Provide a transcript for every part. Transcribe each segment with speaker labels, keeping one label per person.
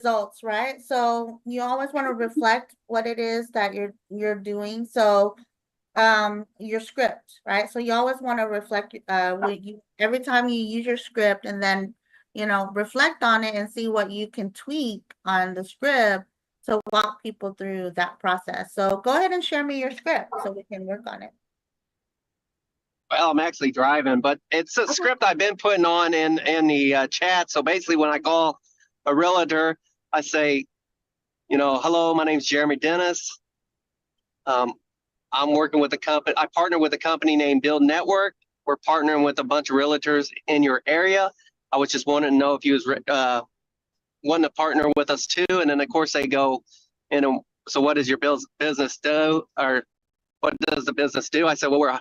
Speaker 1: results, right? So you always want to reflect what it is that you're doing. So your script, right? So you always want to reflect when you every time you use your script and then reflect on it and see what you can tweak on the script to walk people through that process. So go ahead and share me your script so we can work on it.
Speaker 2: Well, I'm actually driving, but it's a
Speaker 1: Okay.
Speaker 2: script I've been putting on in the chat. So basically, when I call a realtor, I say, hello, my name's Jeremy Dennis. Um, I'm working with a company. I partner with a company named Build Network. We're partnering with a bunch of realtors in your area. I was just wanting to know if you was wanting to partner with us too. And then of course they go, so what does your business do, or what does the business do? I said, well,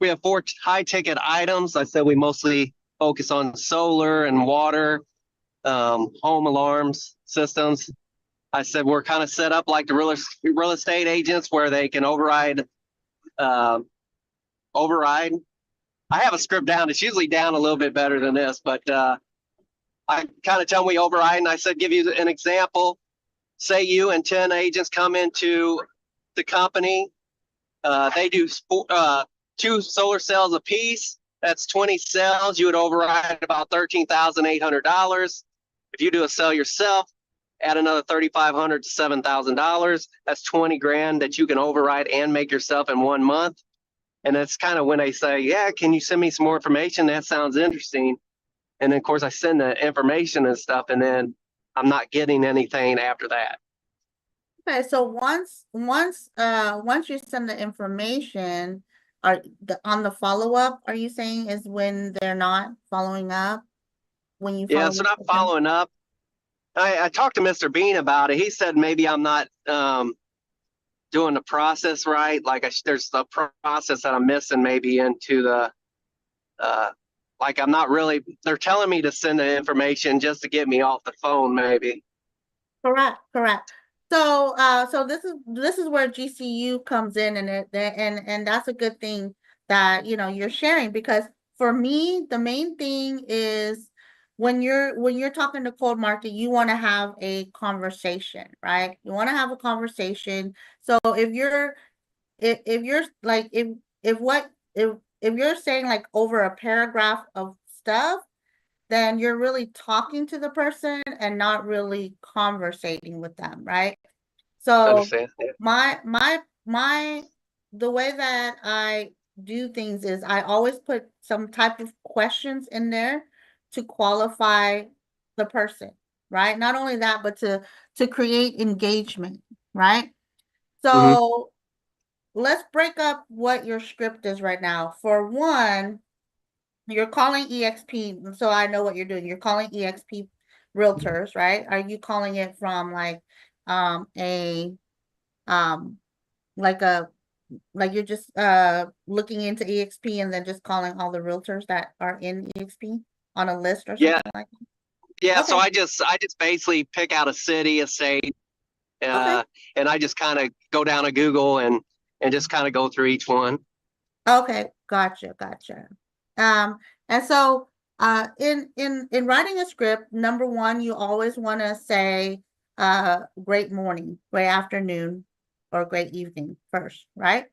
Speaker 2: we have 4 high ticket items. I said we mostly focus on solar and water, home alarms systems. I said we're kind of set up like the real estate agents where they can override. Uh, override. I have a script down. It's usually down a little bit better than this, but I kind of tell them we override. And I said, give you an example. Say you and 10 agents come into the company. They do 2 solar cells a piece. That's 20 cells. You would override about $13,800. If you do a cell yourself, add another $3,500 to $7,000. That's 20 grand that you can override and make yourself in 1 month. And that's kind of when they say, yeah, can you send me some more information? That sounds interesting. And then, of course, I send the information and stuff, and then I'm not getting anything after that.
Speaker 1: Okay, so once you send the information, on the follow-up, are you saying is when they're not following up? When you
Speaker 2: Yeah,
Speaker 1: follow
Speaker 2: so
Speaker 1: up
Speaker 2: not
Speaker 1: with them?
Speaker 2: following up. I talked to Mr. Bean about it. He said maybe I'm not doing the process right. Like there's a process that I'm missing maybe into the uh, like I'm not really. They're telling me to send the information just to get me off the phone, maybe.
Speaker 1: Correct, correct. So this is where GCU comes in, and that's a good thing that you're sharing, because for me, the main thing is when you're talking to cold market, you want to have a conversation, right? You want to have a conversation. So if you're like if you're saying like over a paragraph of stuff, then you're really talking to the person and not really conversating with them, right? So
Speaker 2: Understand? Yeah.
Speaker 1: my the way that I do things is I always put some type of questions in there to qualify the person, right? Not only that, but to create engagement, right?
Speaker 2: Mm-hmm.
Speaker 1: So let's break up what your script is right now. For one, you're calling EXP, so I know what you're doing. You're calling EXP realtors, right? Are you calling it from like a um like a like you're just looking into EXP and then just calling all the realtors that are in EXP on a list or
Speaker 2: Yeah,
Speaker 1: something like
Speaker 2: yeah.
Speaker 1: that?
Speaker 2: So
Speaker 1: Okay.
Speaker 2: I just basically pick out a city, a state,
Speaker 1: Okay.
Speaker 2: and I just kind of go down to Google and just kind of go through each one.
Speaker 1: Okay. Gotcha. Gotcha. Um and so in writing a script, number one, you always want to say great morning, great afternoon, or great evening first, right?
Speaker 2: Okay.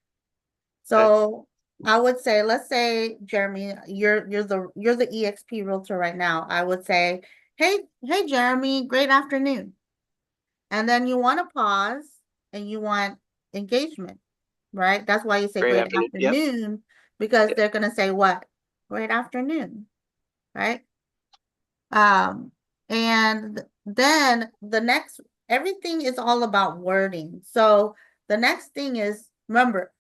Speaker 1: So I would say, let's say, Jeremy, you're the EXP realtor right now. I would say, hey Jeremy, great afternoon. And then you want to pause and you want engagement, right? That's why you say
Speaker 2: Great
Speaker 1: great
Speaker 2: afternoon. Yep.
Speaker 1: afternoon, because
Speaker 2: Yep.
Speaker 1: they're gonna say what? Great afternoon, right? Um, and then everything is all about wording. So the next thing is, remember,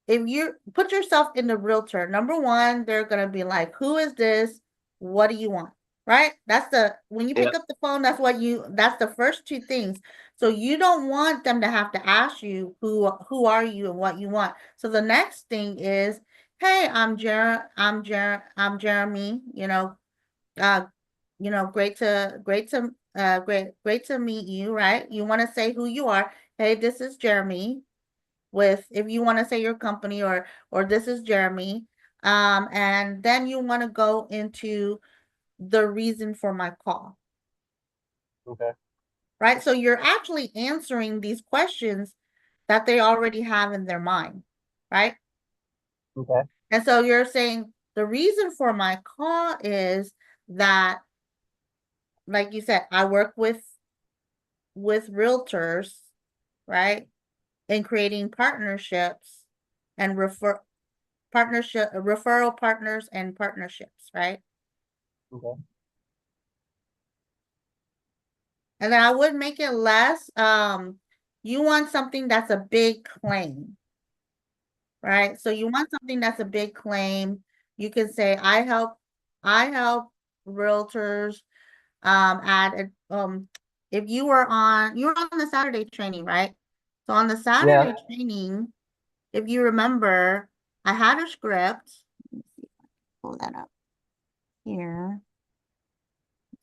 Speaker 1: if you put yourself in the realtor, number one, they're gonna be like, "Who is this? What do you want?" Right? That's the when you pick
Speaker 2: Yep.
Speaker 1: up the phone, that's the first two things. So you don't want them to have to ask you who are you and what you want. So the next thing is, "Hey, I'm Jeremy. Uh, great to meet you." Right? You want to say who you are. Hey, this is Jeremy, with if you want to say your company, or this is Jeremy. And then you want to go into the reason for my call.
Speaker 2: Okay.
Speaker 1: right? So you're actually answering these questions that they already have in their mind, right?
Speaker 3: Okay.
Speaker 1: And so you're saying the reason for my call is that, like you said, I work with realtors, right? In creating partnerships and referral partners and partnerships, right?
Speaker 3: Okay.
Speaker 1: And then I would make it less. You want something that's a big claim, right? So you want something that's a big claim. You can say, I help realtors add if you were on the Saturday training, right? So on the
Speaker 3: Yeah.
Speaker 1: Saturday training, if you remember, I had a script. Let me see if I can pull that up here.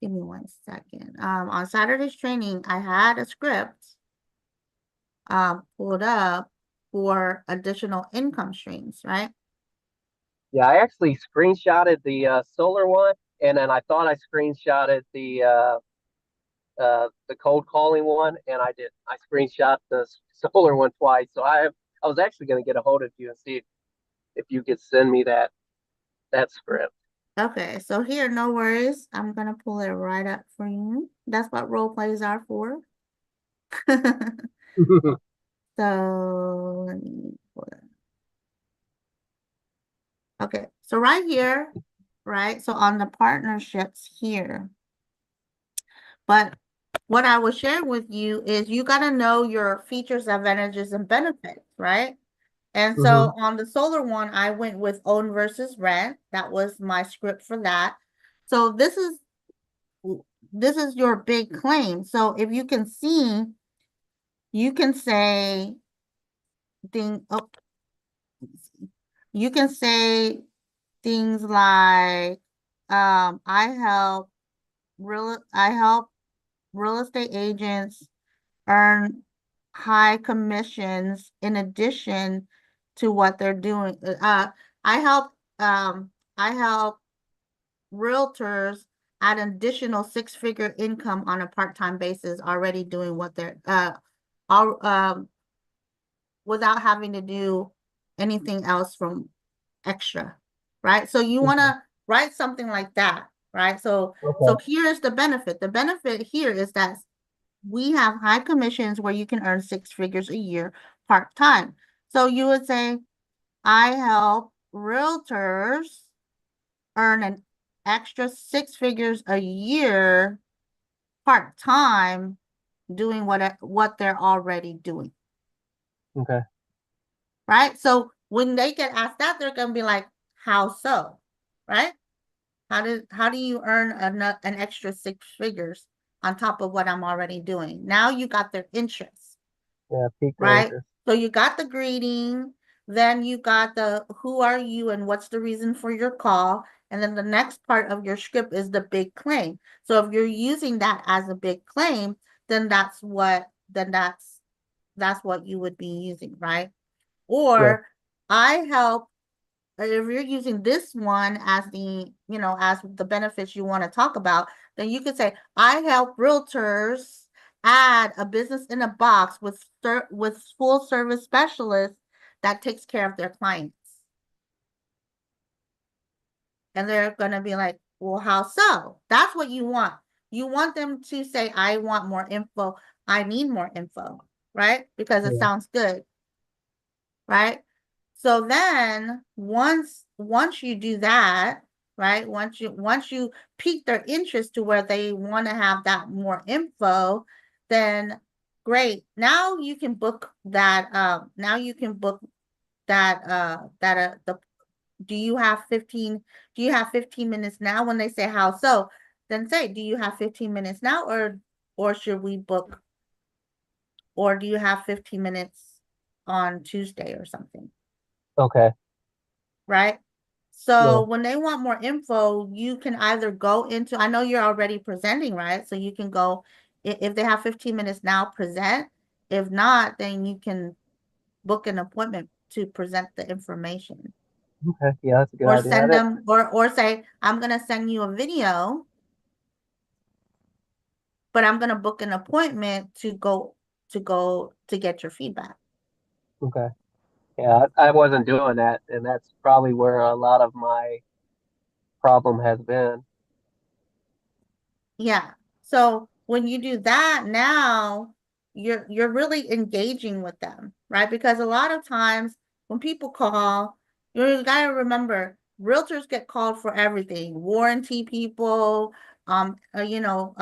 Speaker 1: Give me 1 second. On Saturday's training, I had a script pulled up for additional income streams, right?
Speaker 3: Yeah, I actually screenshotted the solar one, and then I thought I screenshotted the cold calling one, and I did. I screenshot the solar one twice. So I was actually going to get a hold of you and see if you could send me that script.
Speaker 1: Okay, so here, no worries. I'm gonna pull it right up for you. That's what role plays are for. So let me pull it. Okay, so right here, right? So on the partnerships here, but what I will share with you is you got to know your features, advantages, and benefits, right? And
Speaker 3: Hmm.
Speaker 1: so on the solar one, I went with own versus rent. That was my script for that. So this is your big claim. So if you can see, you can say thing. Oh, let me see. You can say things like, I help real estate agents earn high commissions in addition to what they're doing. I help um I help realtors add an additional six-figure income on a part-time basis, already doing what they're all without having to do anything else from extra, right? So you want
Speaker 3: Okay.
Speaker 1: to write something like that, right? So
Speaker 3: Okay.
Speaker 1: here's the benefit. The benefit here is that we have high commissions where you can earn six figures a year part-time. So you would say, I help realtors earn an extra six figures a year part-time doing what they're already doing,
Speaker 3: Okay.
Speaker 1: right? So when they get asked that, they're gonna be like, how so? Right? How do you earn an extra six figures on top of what I'm already doing? Now you got their interest.
Speaker 3: Yeah, piqued their
Speaker 1: Right?
Speaker 3: interest.
Speaker 1: So you got the greeting, then you got the who are you and what's the reason for your call, and then the next part of your script is the big claim. So if you're using that as a big claim, then that's what you would be using, right?
Speaker 3: Yeah.
Speaker 1: Or I help if you're using this one as as the benefits you want to talk about, then you could say, I help realtors add a business in a box with full service specialists that takes care of their clients. And they're gonna be like, well, how so? That's what you want. You want them to say, I want more info, I need more info, right? Because it
Speaker 3: Yeah.
Speaker 1: sounds good, right? So then once you do that, right? Once you pique their interest to where they want to have that more info, then great. Now you can book the do you have 15 minutes now? When they say how so, then say, do you have 15 minutes now, or should we book, or do you have 15 minutes on Tuesday or something?
Speaker 3: Okay.
Speaker 1: Right?
Speaker 3: Yeah.
Speaker 1: So when they want more info, you can either go into, I know you're already presenting, right? So you can go, if they have 15 minutes now, present. If not, then you can book an appointment to present the information,
Speaker 3: Okay. Yeah, that's a good
Speaker 1: or
Speaker 3: idea. I
Speaker 1: send
Speaker 3: didn't.
Speaker 1: them, or say, I'm gonna send you a video but I'm going to book an appointment to go to get your feedback.
Speaker 3: Okay. Yeah, I wasn't doing that, and that's probably where a lot of my problem has been.
Speaker 1: Yeah. So when you do that now, you're really engaging with them, right? Because a lot of times when people call, you gotta remember realtors get called for everything. Warranty people, you know,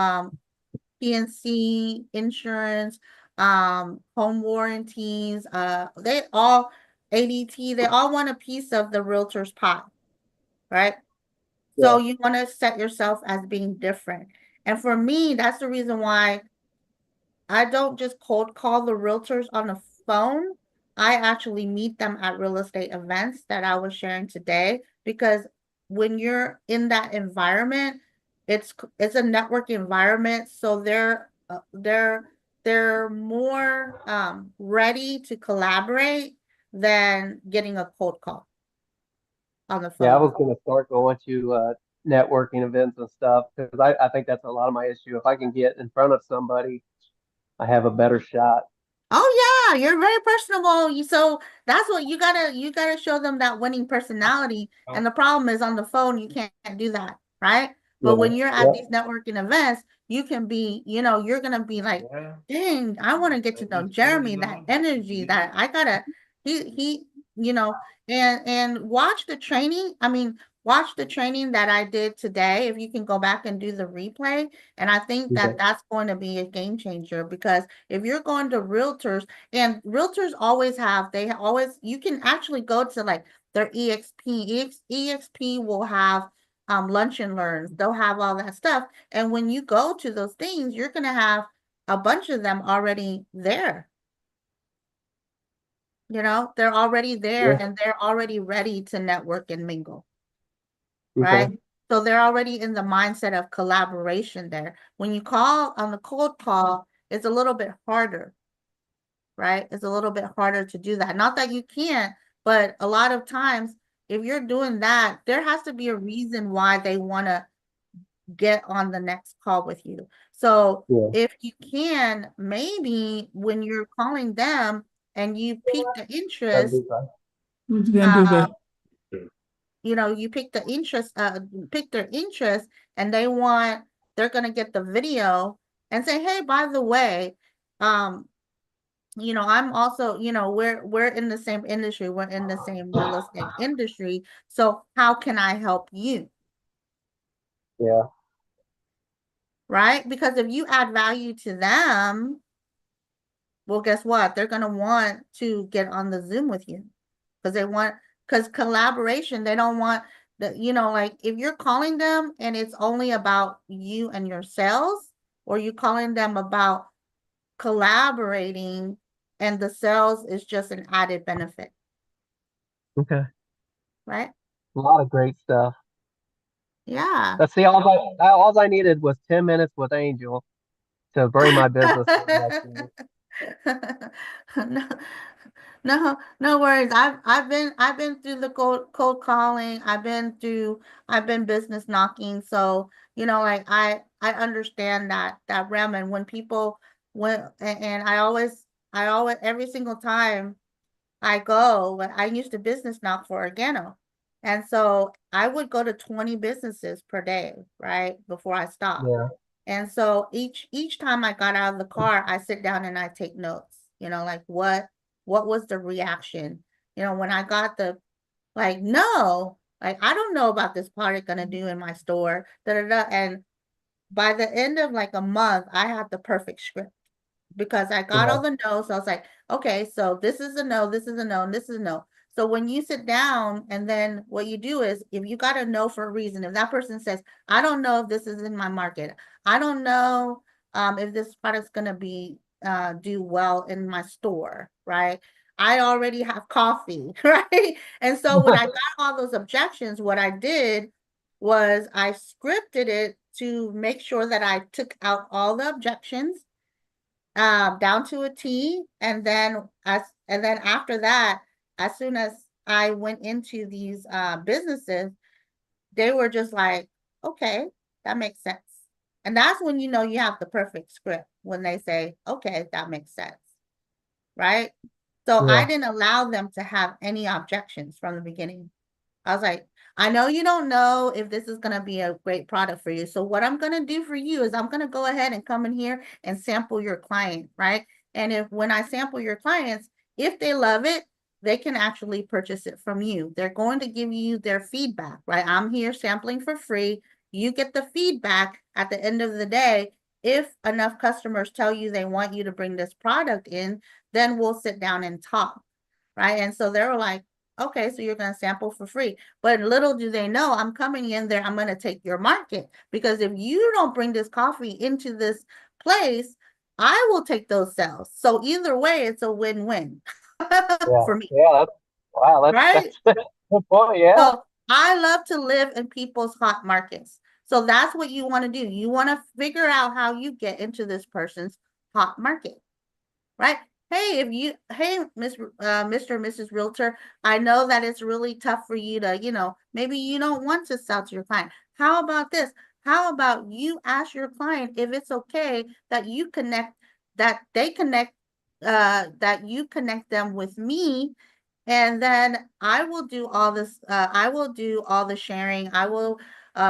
Speaker 1: PNC insurance, home warranties, they all ADT, they all want a piece of the realtor's pie, right? So
Speaker 3: Yeah.
Speaker 1: you want to set yourself as being different. And for me, that's the reason why I don't just cold call the realtors on the phone. I actually meet them at real estate events that I was sharing today because when you're in that environment, it's a network environment, so they're more ready to collaborate than getting a cold call on the
Speaker 3: Yeah, I
Speaker 1: phone.
Speaker 3: was gonna start going to networking events and stuff because I think that's a lot of my issue. If I can get in front of somebody, I have a better shot.
Speaker 1: Oh yeah, you're very personable. So that's what you gotta show them that winning personality. And the problem is on the phone, you can't do that, right? But
Speaker 3: Yeah.
Speaker 1: when you're at
Speaker 3: Yep.
Speaker 1: these networking events, you can be, you're gonna be like, dang, I want to get to know Jeremy, that energy that I gotta he, you know, and watch the training. I mean, watch the training that I did today. If you can go back and do the replay. And I think that
Speaker 3: Okay.
Speaker 1: that's going to be a game changer because if you're going to realtors and realtors always have, they always, you can actually go to like their EXP will have lunch and learns. They'll have all that stuff. And when you go to those things, you're going to have a bunch of them already there. They're already there
Speaker 3: Yeah.
Speaker 1: and they're already ready to network and mingle, right?
Speaker 3: Okay.
Speaker 1: So they're already in the mindset of collaboration there. When you call on the cold call, it's a little bit harder, right? It's a little bit harder to do that. Not that you can't, but a lot of times, if you're doing that, there has to be a reason why they want to get on the next call with you. So
Speaker 3: Yeah.
Speaker 1: if you can, maybe when you're calling them and you pique the
Speaker 3: That'd
Speaker 1: interest,
Speaker 3: be fun.
Speaker 4: Who's gonna do
Speaker 1: uh,
Speaker 4: that?
Speaker 1: you pick their interest and they're gonna get the video and say, hey, by the way, um, I'm also, we're in the same industry, we're in the same real estate industry. So how can I help you?
Speaker 3: Yeah.
Speaker 1: Right? Because if you add value to them, well, guess what? They're gonna want to get on the Zoom with you because collaboration, they don't want like if you're calling them and it's only about you and your sales, or you calling them about collaborating and the sales is just an added benefit,
Speaker 3: Okay.
Speaker 1: right?
Speaker 3: A lot of great stuff.
Speaker 1: Yeah.
Speaker 3: Let's see. All I needed was 10 minutes with Angel to bring my business to the next level.
Speaker 1: No, no worries. I've been through the cold calling. I've been business knocking. So, like I understand that realm. And when people and I always every single time I used to business knock for Organo. And so I would go to 20 businesses per day, right? Before I stopped.
Speaker 3: Yeah.
Speaker 1: And so each time I got out of the car, I sit down and I take notes, like what was the reaction? When I got the like, no, like I don't know about this product gonna do in my store. Da, da, da. And by the end of like a month, I had the perfect script because I got all
Speaker 3: Yeah.
Speaker 1: the no's. So I was like, okay, so this is a no, this is a no, and this is a no. So when you sit down and then what you do is if you got a no for a reason, if that person says, I don't know if this is in my market, I don't know if this product's gonna be do well in my store, right? I already have coffee, right? And so when I got all those objections, what I did was I scripted it to make sure that I took out all the objections down to a T. And then after that, as soon as I went into these businesses, they were just like, okay, that makes sense. And that's when you know you have the perfect script, when they say, okay, that makes sense, right? So I
Speaker 3: Yeah.
Speaker 1: didn't allow them to have any objections from the beginning. I was like, I know you don't know if this is going to be a great product for you. So what I'm going to do for you is I'm going to go ahead and come in here and sample your client, right? And if when I sample your clients, if they love it, they can actually purchase it from you. They're going to give you their feedback, right? I'm here sampling for free. You get the feedback at the end of the day. If enough customers tell you they want you to bring this product in, then we'll sit down and talk, right? And so they were like, okay, so you're going to sample for free. But little do they know, I'm coming in there, I'm going to take your market. Because if you don't bring this coffee into this place, I will take those sales. So either way, it's a win-win
Speaker 3: Yeah.
Speaker 1: for me,
Speaker 3: Yeah. Wow.
Speaker 1: right?
Speaker 3: That's a good point. Yeah.
Speaker 1: So I love to live in people's hot markets. So that's what you want to do. You want to figure out how you get into this person's hot market, right? Hey, hey, Mr. and Mrs. Realtor, I know that it's really tough for you to, maybe you don't want to sell to your client. How about this? How about you ask your client if it's okay that that you connect them with me, and then I will do all this. I will do all the sharing. I will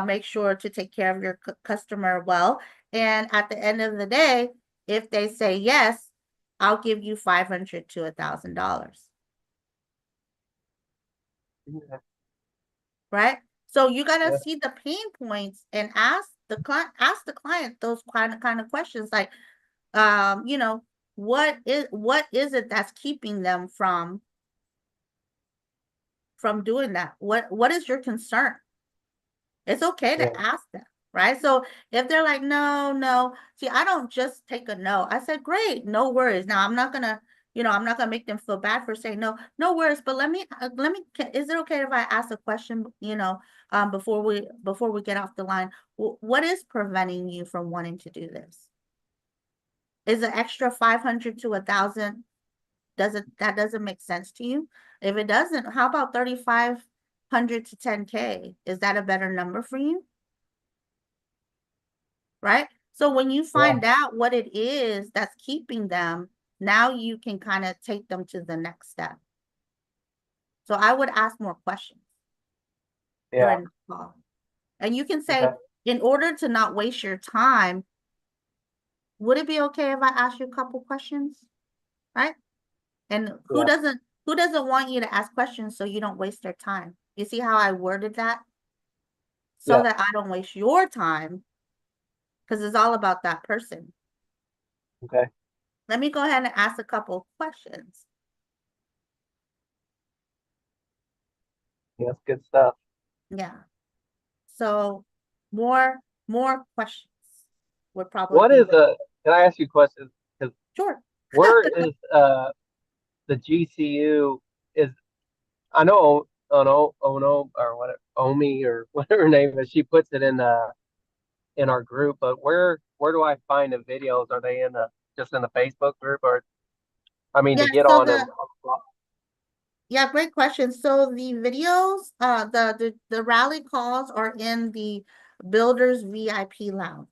Speaker 1: make sure to take care of your customer well. And at the end of the day, if they say yes, I'll give you $500 to $1,000,
Speaker 3: Yeah.
Speaker 1: right? So you gotta
Speaker 3: Yeah.
Speaker 1: see the pain points and ask the client those kind of questions like, you know, what is it that's keeping them from doing that? What is your concern? It's okay
Speaker 3: Yeah.
Speaker 1: to ask them, right? So if they're like, no, no, see, I don't just take a no. I said, great, no worries. Now I'm not gonna make them feel bad for saying no, no worries. But is it okay if I ask a question, before we get off the line? What is preventing you from wanting to do this? Is an extra 500 to 1,000, doesn't make sense to you? If it doesn't, how about 3,500 to 10K? Is that a better number for you? Right? So when you
Speaker 3: Yeah.
Speaker 1: find out what it is that's keeping them, now you can kind of take them to the next step. So I would ask more questions
Speaker 3: Yeah.
Speaker 1: during the call. And you can say,
Speaker 3: Okay.
Speaker 1: in order to not waste your time, would it be okay if I ask you a couple questions? Right? And
Speaker 3: Yeah.
Speaker 1: who doesn't want you to ask questions so you don't waste their time? You see how I worded that? So
Speaker 3: Yeah.
Speaker 1: that I don't waste your time, because it's all about that person.
Speaker 3: Okay.
Speaker 1: Let me go ahead and ask a couple questions.
Speaker 3: Yeah. That's good stuff.
Speaker 1: Yeah. So more more questions would probably
Speaker 3: What
Speaker 1: be
Speaker 3: is
Speaker 1: good.
Speaker 3: can I ask you a question? Because
Speaker 1: Sure.
Speaker 3: where is the GCU is I know Ono or whatever Omi or whatever her name is, she puts it in our group, but where do I find the videos? Are they in the just in the Facebook group or I mean
Speaker 1: Yeah,
Speaker 3: to get
Speaker 1: so
Speaker 3: on and
Speaker 1: the yeah, great question. So the videos, the rally calls are in the Builders VIP lounge.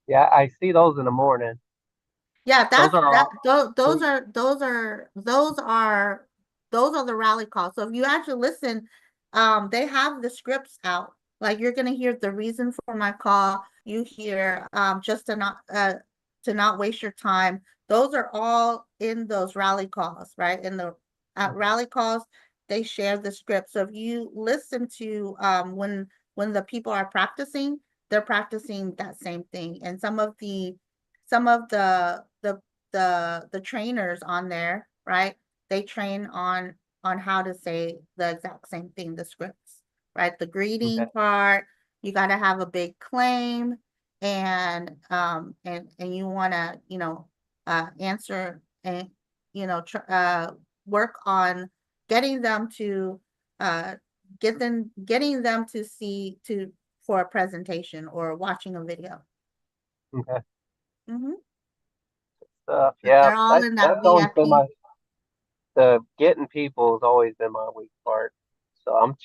Speaker 3: yeah, I see those in the morning.
Speaker 1: Yeah,
Speaker 3: Those are all free.
Speaker 1: those are the rally calls. So if you actually listen, they have the scripts out. Like you're gonna hear the reason for my call. You hear just to not waste your time. Those are all in those rally calls, right? In the rally calls, they share the script. So if you listen to when the people are practicing, they're practicing that same thing. And some of the trainers on there, right? They train on how to say the exact same thing, the scripts, right? The
Speaker 3: Okay.
Speaker 1: greeting part, you got to have a big claim, and you want to, answer and work on getting them to uh getting them to see to for a presentation or watching a video.
Speaker 3: Okay.
Speaker 1: Hmm. But
Speaker 3: Yeah,
Speaker 1: they're all in that
Speaker 3: that's always been
Speaker 1: VIP.
Speaker 3: the getting people has always been my weak part. So I'm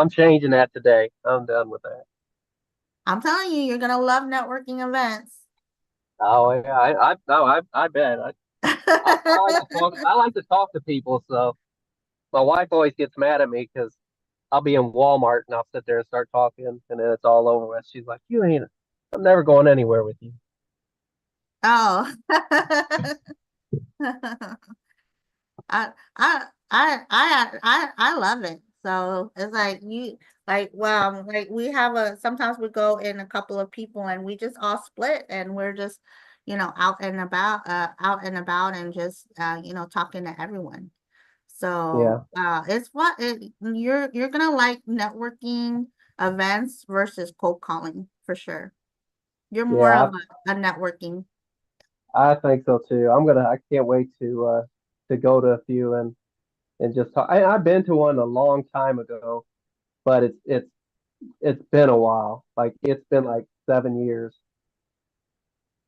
Speaker 3: changing that today. I'm done with that.
Speaker 1: I'm telling you, you're gonna love networking events.
Speaker 3: Oh yeah, I bet. I like to talk. I like to talk to people. So my wife always gets mad at me because I'll be in Walmart and I'll sit there and start talking, and then it's all over with. She's like, "You ain't. I'm never going anywhere with you."
Speaker 1: Oh. I love it. So it's like like we have sometimes we go in a couple of people and we just all split and we're just, out and about and just, talking to everyone.
Speaker 3: Yeah,
Speaker 1: So it's what you're gonna like networking events versus cold calling for sure. You're more
Speaker 3: yeah,
Speaker 1: of a networking.
Speaker 3: I think so too. I can't wait to go to a few and just talk. I've been to one a long time ago, but it's been a while. Like it's been like 7 years.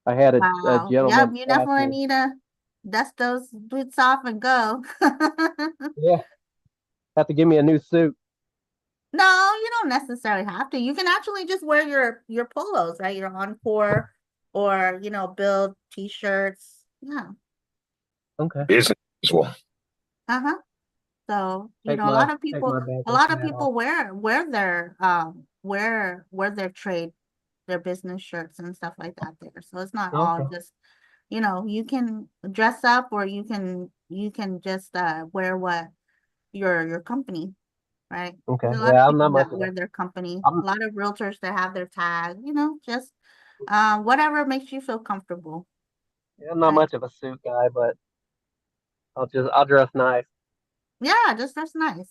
Speaker 3: I had a
Speaker 1: Wow. Yep,
Speaker 3: gentleman
Speaker 1: you
Speaker 3: ask
Speaker 1: definitely
Speaker 3: me,
Speaker 1: need to dust those boots off and go.
Speaker 3: yeah, have to give me a new suit.
Speaker 1: No, you don't necessarily have to. You can actually just wear your polos, right? Your encore or, build t-shirts. Yeah.
Speaker 3: Okay,
Speaker 4: Business as well.
Speaker 1: Uh-huh. So,
Speaker 3: take take my
Speaker 1: a
Speaker 3: banker
Speaker 1: lot of
Speaker 3: hat off.
Speaker 1: people wear their trade, their business shirts and stuff like that there. So it's not all
Speaker 3: Okay,
Speaker 1: just, you can dress up or you can just wear what your company, right?
Speaker 3: okay,
Speaker 1: There's a lot of
Speaker 3: yeah, I'm
Speaker 1: people
Speaker 3: not much
Speaker 1: that
Speaker 3: of a
Speaker 1: wear their company,
Speaker 3: I'm
Speaker 1: a lot of realtors that have their tag, just whatever makes you feel comfortable,
Speaker 3: I'm not
Speaker 1: right?
Speaker 3: much of a suit guy, but I'll dress nice.
Speaker 1: Yeah, just that's nice.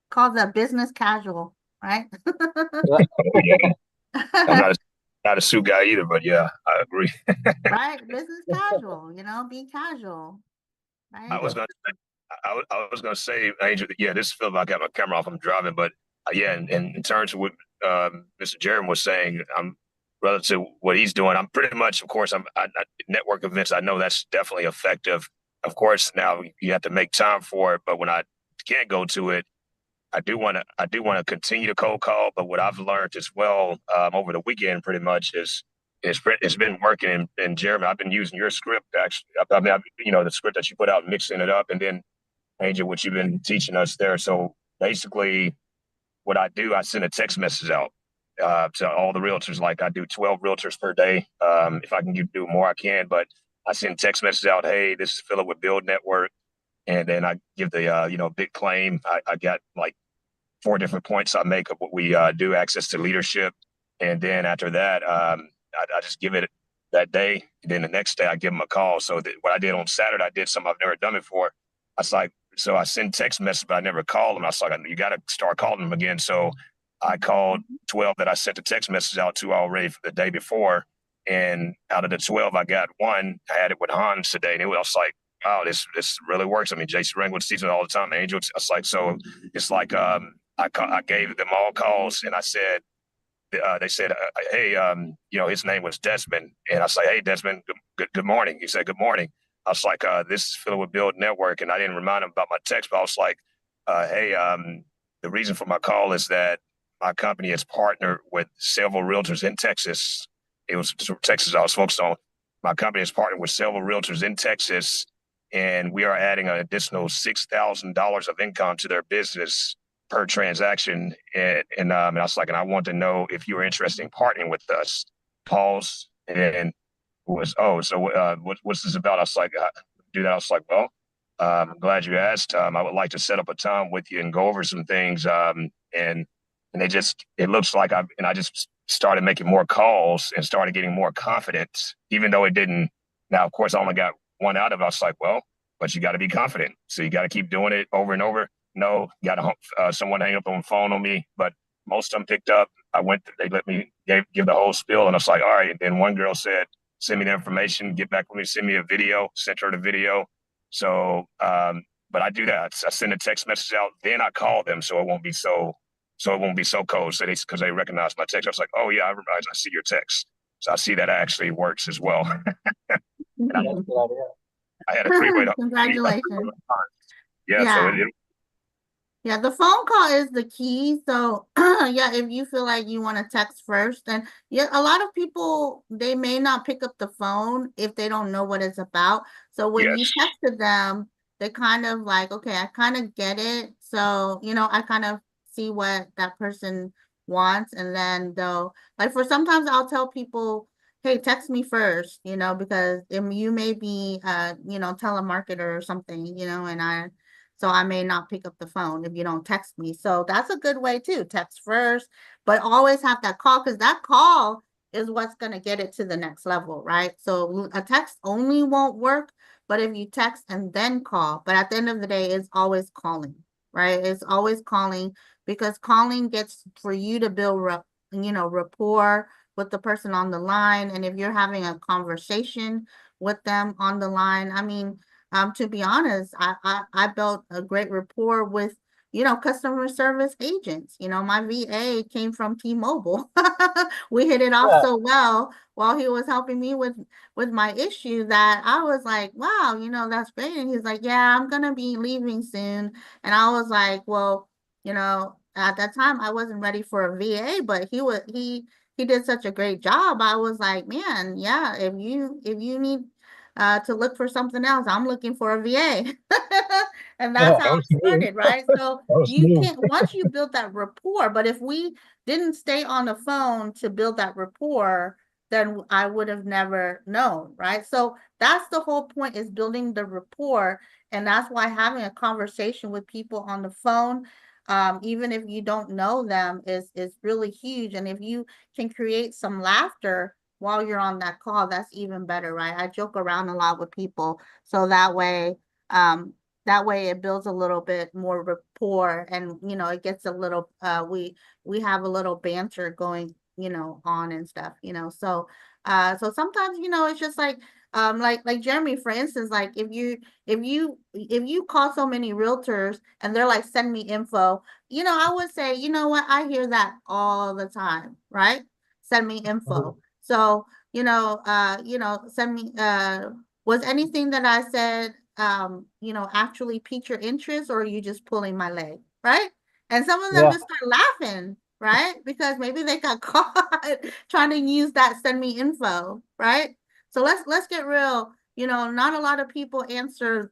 Speaker 1: Called a business casual, right?
Speaker 3: Yeah,
Speaker 4: Oh, yeah. I'm not a suit guy either, but yeah, I agree.
Speaker 1: Right? Business casual, be casual,
Speaker 4: I
Speaker 1: right?
Speaker 4: was
Speaker 3: yeah,
Speaker 4: gonna I was gonna say, Angel, yeah, this is Phil. I got my camera off. I'm driving, but yeah, in terms of what Mr. Jeremy was saying, I'm relative to what he's doing. I'm pretty much, of course, I network events. I know that's definitely effective. Of course, now you have to make time for it, but when I can't go to it, I do want to continue to cold call, but what I've learned as well over the weekend pretty much is it's been working. And Jeremy, I've been using your script actually. The script that you put out, mixing it up, and then Angel, what you've been teaching us there. So basically, what I do, I send a text message out to all the realtors. Like I do 12 realtors per day. If I can do more, I can. But I send text messages out. Hey, this is Philip with Build Network, and then I give the big claim. I got like four different points I make of what we do, access to leadership. And then after that, I just give it that day. And then the next day, I give them a call. So what I did on Saturday, I did something I've never done before. I was like, so I send text messages, but I never call them. I was like, you got to start calling them again. So I called 12 that I sent the text message out to already for the day before. And out of the 12, I got one. I had it with Hans today. And it was like, wow, this really works. I mean, Jason Ringwood sees it all the time. Angel, it's like, so it's like, I gave them all calls and I said, they said, hey, his name was Desmond. And I was like, hey, Desmond, good morning. He said, good morning. I was like, this is Philip with Build Network. And I didn't remind him about my text, but I was like, hey, the reason for my call is that my company has partnered with several realtors in Texas. It was Texas I was focused on. My company has partnered with several realtors in Texas, and we are adding an additional $6,000 of income to their business per transaction. And I was like, and I want to know if you were interested in partnering with us. Pause. And then was, oh, so what's this about? I was like, do that. I was like, well, I'm glad you asked. I would like to set up a time with you and go over some things. And it looks like I just started making more calls and started getting more confidence, even though it didn't. Now, of course, I only got one out of it. I was like, well, but you got to be confident. So you got to keep doing it over and over. No, got to someone hang up on the phone on me, but most of them picked up. They let me give the whole spiel, and I was like, all right. And then one girl said, send me the information, get back with me, send me a video, sent her the video. So, but I do that. I send a text message out, then I call them, so it won't be so cold. So because they recognize my text, I was like, oh yeah, I see your text. So I see that actually works as well. And
Speaker 3: that's a good idea.
Speaker 4: I had a three way to
Speaker 1: Congratulations.
Speaker 4: yeah. So
Speaker 1: Yeah. Yeah, the phone call is the key. So, yeah, if you feel like you want to text first, then yeah, a lot of people they may not pick up the phone if they don't know what it's about. So when you
Speaker 4: Yes.
Speaker 1: texted them, they kind of like, okay, I kind of get it. So, I kind of see what that person wants, and then they'll like for sometimes I'll tell people, hey, text me first, because you may be telemarketer or something, and I may not pick up the phone if you don't text me. So that's a good way too. Text first, but always have that call because that call is what's going to get it to the next level, right? So a text only won't work, but if you text and then call, but at the end of the day, it's always calling, right? It's always calling because calling gets for you to build, rapport with the person on the line. And if you're having a conversation with them on the line, I mean, to be honest, I built a great rapport with, customer service agents. My VA came from T-Mobile. We hit it off
Speaker 3: Yeah.
Speaker 1: so well while he was helping me with my issue that I was like, wow, that's great. And he's like, yeah, I'm gonna be leaving soon. And I was like, well, at that time I wasn't ready for a VA, but he did such a great job. I was like, man, yeah, if you need to look for something else. I'm looking for a VA. And that's
Speaker 4: Oh,
Speaker 1: how
Speaker 4: that
Speaker 1: it
Speaker 4: was smooth.
Speaker 1: started, right? So
Speaker 4: That was
Speaker 1: you
Speaker 4: smooth.
Speaker 1: can't, once you build that rapport, but if we didn't stay on the phone to build that rapport, then I would have never known, right? So that's the whole point is building the rapport. And that's why having a conversation with people on the phone, even if you don't know them, is really huge. And if you can create some laughter while you're on that call, that's even better, right? I joke around a lot with people, so um, that way it builds a little bit more rapport, and it gets a little we have a little banter going, on and stuff, so sometimes, it's just like Jeremy, for instance, like if you call so many realtors and they're like, send me info, I would say, you know what, I hear that all the time, right? Send me info. So, send me was anything that I said actually pique your interest, or are you just pulling my leg, right? And some of them
Speaker 3: Yeah.
Speaker 1: just start laughing, right? Because maybe they got caught trying to use that send me info, right? So let's get real. Not a lot of people answer,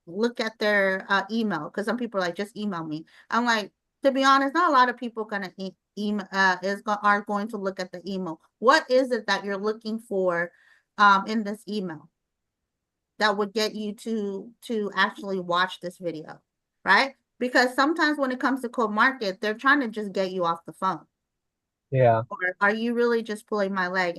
Speaker 1: look at their email, because some people are like, just email me. I'm like, to be honest, not a lot of people gonna email are going to look at the email. What is it that you're looking for in this email that would get you to actually watch this video, right? Because sometimes when it comes to cold market, they're trying to just get you off the phone.
Speaker 3: Yeah.
Speaker 1: Or are you really just pulling my leg?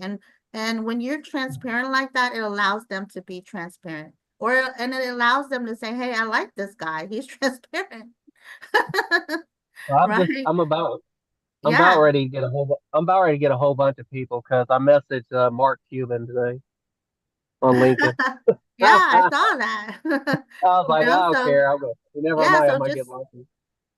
Speaker 1: And when you're transparent like that, it allows them to be transparent. And it allows them to say, hey, I like this guy. He's transparent.
Speaker 3: Well,
Speaker 1: Right?
Speaker 3: I'm about
Speaker 1: Yeah.
Speaker 3: ready to get I'm about ready to get a whole bunch of people because I messaged Mark Cuban today on LinkedIn.
Speaker 1: Yeah, I
Speaker 3: I
Speaker 1: saw that.
Speaker 3: was like, I don't
Speaker 1: So
Speaker 3: care. Never
Speaker 1: yeah,
Speaker 3: mind. I'm
Speaker 1: so
Speaker 3: gonna
Speaker 1: just
Speaker 3: get lucky.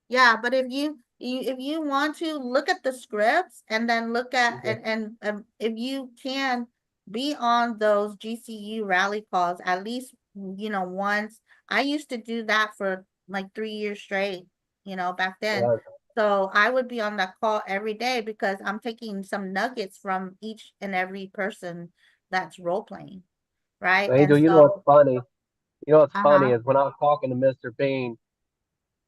Speaker 1: yeah, but if you want to look at the scripts and then look at
Speaker 3: Yeah.
Speaker 1: and if you can be on those GCU rally calls at least once. I used to do that for like 3 years straight, back then.
Speaker 3: Yeah.
Speaker 1: So I would be on that call every day because I'm taking some nuggets from each and every person that's role playing, right? And
Speaker 3: Angel, you know what's
Speaker 1: so,
Speaker 3: funny? You know what's funny
Speaker 1: uh-huh.
Speaker 3: is when I was talking to Mr. Bean,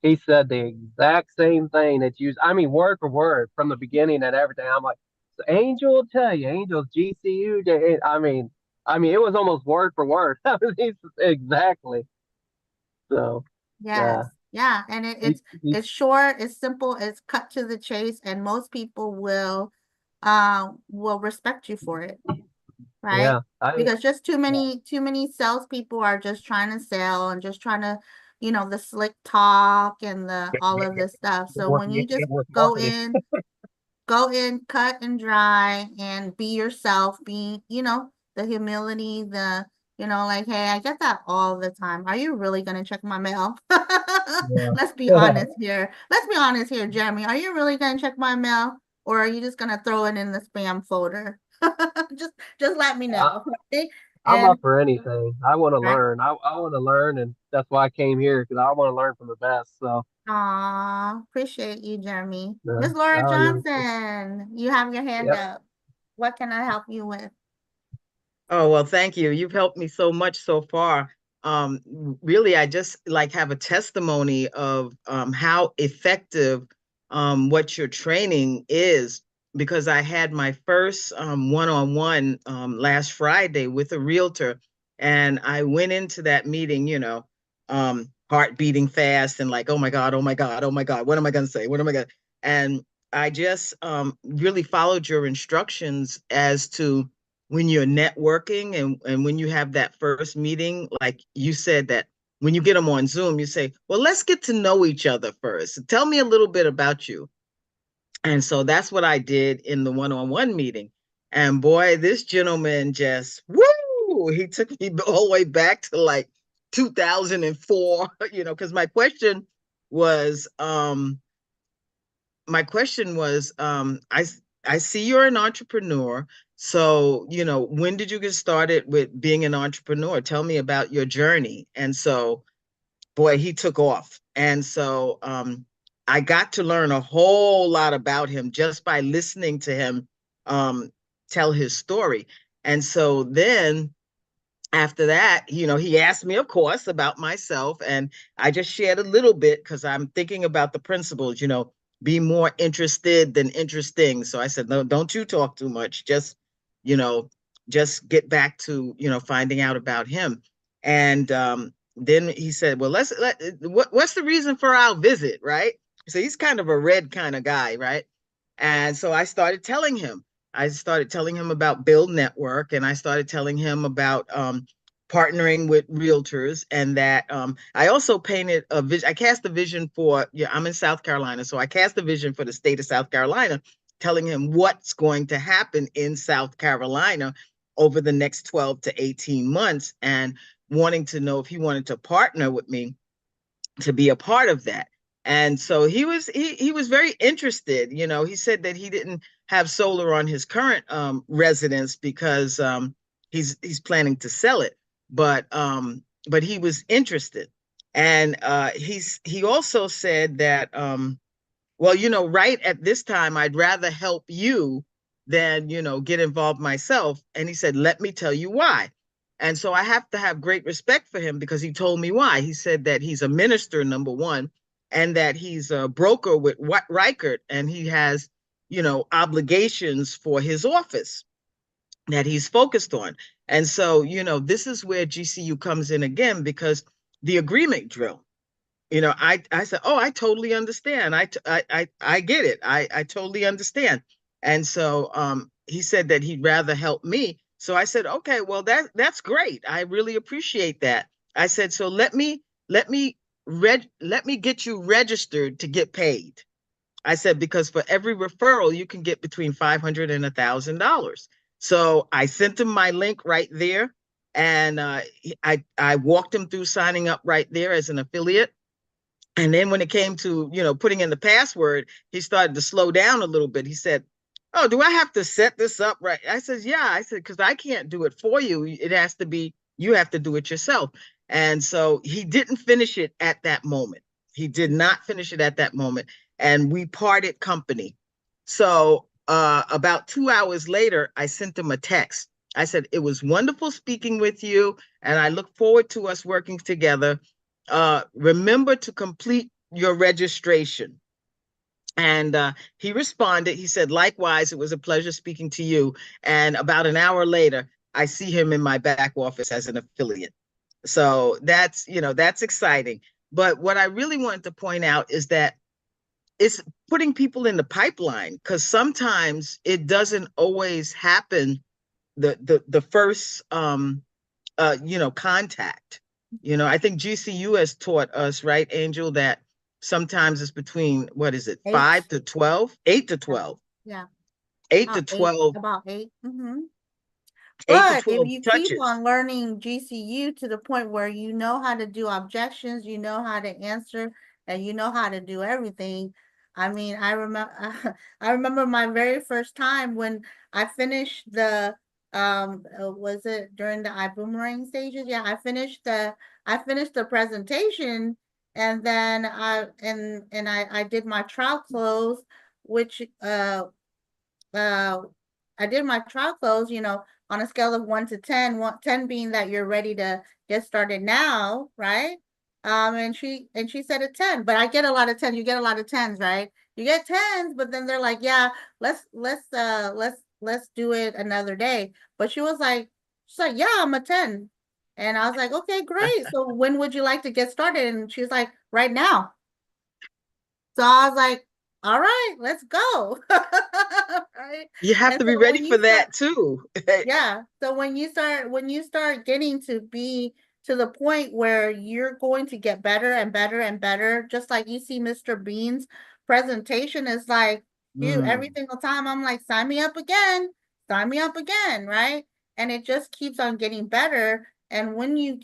Speaker 3: he said the exact same thing that you, I mean, word for word from the beginning and everything. I'm like, so Angel will tell you, Angel's GCU. I mean, it was almost word for word. Exactly. So,
Speaker 1: Yes.
Speaker 3: yeah.
Speaker 1: Yeah. And
Speaker 3: He, he,
Speaker 1: it's short, it's simple, it's cut to the chase, and most people will respect you for it, right?
Speaker 3: yeah. I,
Speaker 1: Because just too
Speaker 3: yeah.
Speaker 1: many salespeople are just trying to sell and just trying to, the slick talk and the all of this stuff. So when you just
Speaker 4: Network
Speaker 1: go
Speaker 4: marketing.
Speaker 1: in, cut and dry, and be yourself, be, the humility, like, hey, I get that all the time. Are you really going to check my mail?
Speaker 3: Yeah.
Speaker 1: Let's be honest here. Let's be honest here, Jeremy. Are you really going to check my mail, or are you just going to throw it in the spam folder? Just let me
Speaker 3: I,
Speaker 1: know. Right?
Speaker 3: I'm
Speaker 1: And
Speaker 3: up for anything. I want to
Speaker 1: right.
Speaker 3: learn. I want to learn, and that's why I came here because I want to learn from the best. So,
Speaker 1: Aw, appreciate you, Jeremy. Miss
Speaker 3: no,
Speaker 1: Laura
Speaker 3: no,
Speaker 1: Johnson, you have your hand
Speaker 3: yep.
Speaker 1: up. What can I help you with?
Speaker 5: Oh, well, thank you. You've helped me so much so far. Really, I just like have a testimony of how effective what your training is, because I had my first one-on-one last Friday with a realtor, and I went into that meeting, heart beating fast and like, oh my God, oh my God, oh my God, what am I going to say? What am I going to? And I just really followed your instructions as to when you're networking and when you have that first meeting, like you said that when you get them on Zoom, you say, well, let's get to know each other first. Tell me a little bit about you. And so that's what I did in the one-on-one meeting. And boy, this gentleman just, woo, he took me all the way back to like 2004, because was, I see you're an entrepreneur. So, when did you get started with being an entrepreneur? Tell me about your journey. And so, boy, he took off. And so I got to learn a whole lot about him just by listening to him tell his story. And so then after that, he asked me, of course, about myself. And I just shared a little bit because I'm thinking about the principles, be more interested than interesting. So I said, no, don't you talk too much. You know, just get back to, finding out about him. And then he said, well, what's the reason for our visit? Right. So he's kind of a red kind of guy. Right. And so I started telling him about Build Network, and I started telling him about partnering with realtors, and that I also painted a vision. I cast a vision for, I'm in South Carolina, so I cast a vision for the state of South Carolina, telling him what's going to happen in South Carolina over the next 12 to 18 months, and wanting to know if he wanted to partner with me to be a part of that. And so he was very interested. He said that he didn't have solar on his current residence because he's planning to sell it, but he was interested. And he also said that well, right at this time, I'd rather help you than, get involved myself. And he said, let me tell you why. And so I have to have great respect for him because he told me why. He said that he's a minister, number one, and that he's a broker with Reichert, and he has, obligations for his office that he's focused on. And so, this is where GCU comes in again, because the agreement drill, I said, oh, I totally understand. I get it. I totally understand. And so he said that he'd rather help me. So I said, okay, well, that's great. I really appreciate that. I said, so let me get you registered to get paid. I said, because for every referral, you can get between $500 and $1,000. So I sent him my link right there. And I walked him through signing up right there as an affiliate. And then when it came to, putting in the password, he started to slow down a little bit. He said, oh, do I have to set this up right? I said, yeah. I said, because I can't do it for you. It has to be, you have to do it yourself. And so he didn't finish it at that moment. He did not finish it at that moment. And we parted company. So about 2 hours later, I sent him a text. I said, it was wonderful speaking with you, and I look forward to us working together. Remember to complete your registration. And he responded. He said, likewise, it was a pleasure speaking to you. And about an hour later, I see him in my back office as an affiliate. So that's exciting. But what I really wanted to point out is that it's putting people in the pipeline, because sometimes it doesn't always happen the first contact. I think GCU has taught us, right, Angel, that sometimes it's between, what is it, 5
Speaker 1: Eight.
Speaker 5: to 12, 8 to 12,
Speaker 1: Yeah.
Speaker 5: 8 to 12,
Speaker 1: About eight.
Speaker 5: 8 to
Speaker 1: But if
Speaker 5: 12
Speaker 1: you keep
Speaker 5: touches.
Speaker 1: on learning GCU to the point where you know how to do objections, you know how to answer, and you know how to do everything. I mean, I remember I remember my very first time when I finished was it during the iBoomerang stages? Yeah, I finished the presentation, and then I did my trial close, which uh I did my trial close, on a scale of 1 to 10, 10 being that you're ready to get started now, right? And she said a 10, but I get a lot of 10. You get a lot of 10s, right? You get 10s, but then they're like, yeah, let's do it another day. But she's like, yeah, I'm a 10. And I was like, okay, great. So when would you like to get started? And she's like, right now. So I was like, all right, let's go. Right.
Speaker 5: You have
Speaker 1: And
Speaker 5: to be
Speaker 1: so
Speaker 5: ready
Speaker 1: when
Speaker 5: for
Speaker 1: you start,
Speaker 5: that too.
Speaker 1: yeah. So when you start getting to be to the point where you're going to get better and better and better, just like you see Mr. Bean's presentation is like, dude, every
Speaker 5: Mm,
Speaker 1: single time I'm like, sign me up again, right? And it just keeps on getting better. And when you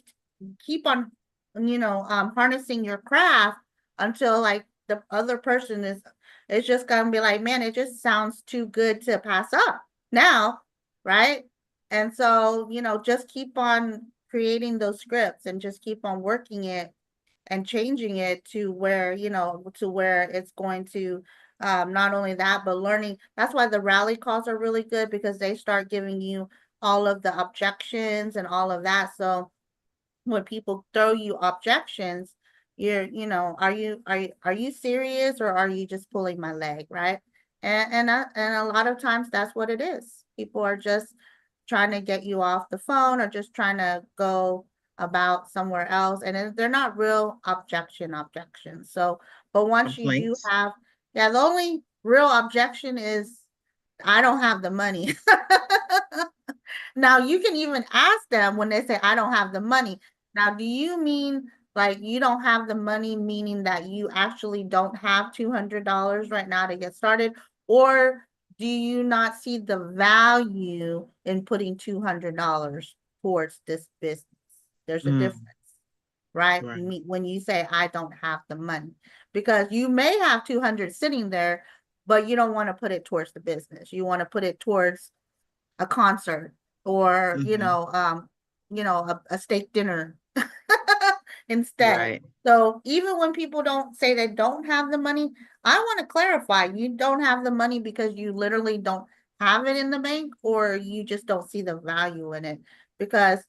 Speaker 1: keep on, harnessing your craft until like the other person is, it's just gonna be like, man, it just sounds too good to pass up now, right? And so, just keep on creating those scripts and just keep on working it and changing it to where, to where it's going to, not only that, but learning. That's why the rally calls are really good, because they start giving you all of the objections and all of that. So when people throw you objections, are you serious, or are you just pulling my leg, right? And a lot of times that's what it is. People are just trying to get you off the phone, or just trying to go about somewhere else, and they're not real objections. So, but once you do
Speaker 5: complaints.
Speaker 1: have, yeah, the only real objection is, I don't have the money. Now you can even ask them when they say, I don't have the money. Now, do you mean like you don't have the money, meaning that you actually don't have $200 right now to get started? Or do you not see the value in putting $200 towards this business? There's a difference,
Speaker 5: Mm,
Speaker 1: right?
Speaker 5: right.
Speaker 1: When you say, I don't have the money, because you may have 200 sitting there, but you don't want to put it towards the business. You want to put it towards a concert, or
Speaker 5: Hmm.
Speaker 1: a steak dinner instead.
Speaker 5: Right.
Speaker 1: So even when people don't say they don't have the money, I want to clarify, you don't have the money because you literally don't have it in the bank, or you just don't see the value in it, because